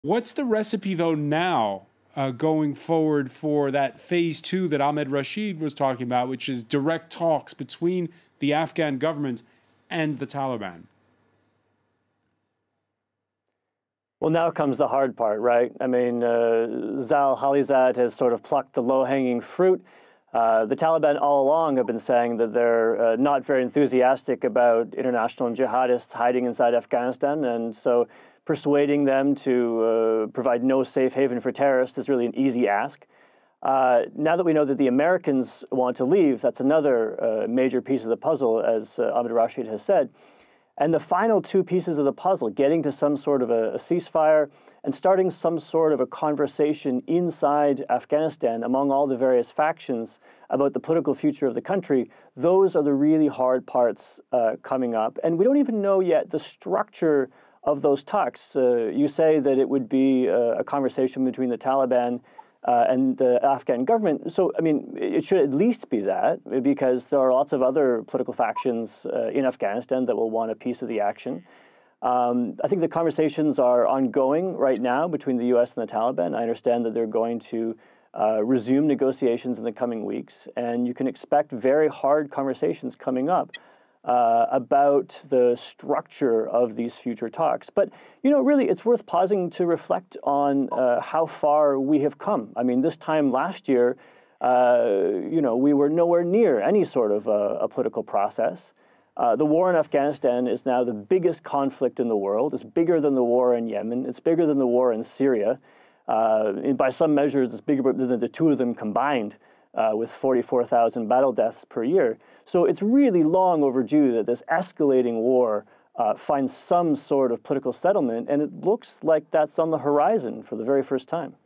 What's the recipe, though, now going forward for that phase two that Ahmed Rashid was talking about, which is direct talks between the Afghan government and the Taliban? Well, now comes the hard part, right? I mean, Zal Khalilzad has sort of plucked the low-hanging fruit. The Taliban all along have been saying that they're not very enthusiastic about international jihadists hiding inside Afghanistan, and so persuading them to provide no safe haven for terrorists is really an easy ask. Now that we know that the Americans want to leave, that's another major piece of the puzzle, as Ahmed Rashid has said. And the final two pieces of the puzzle, getting to some sort of a ceasefire and starting some sort of a conversation inside Afghanistan among all the various factions about the political future of the country, those are the really hard parts coming up. And we don't even know yet the structure of those talks. You say that it would be a conversation between the Taliban and the Afghan government. So, I mean, it should at least be that, because there are lots of other political factions in Afghanistan that will want a piece of the action. I think the conversations are ongoing right now between the U.S. and the Taliban. I understand that they're going to resume negotiations in the coming weeks, and you can expect very hard conversations coming up about the structure of these future talks. But, you know, really, it's worth pausing to reflect on how far we have come. I mean, this time last year, you know, we were nowhere near any sort of a political process. The war in Afghanistan is now the biggest conflict in the world. It's bigger than the war in Yemen. It's bigger than the war in Syria. And by some measures, it's bigger than the two of them combined, with 44,000 battle deaths per year. So it's really long overdue that this escalating war finds some sort of political settlement, and it looks like that's on the horizon for the very first time.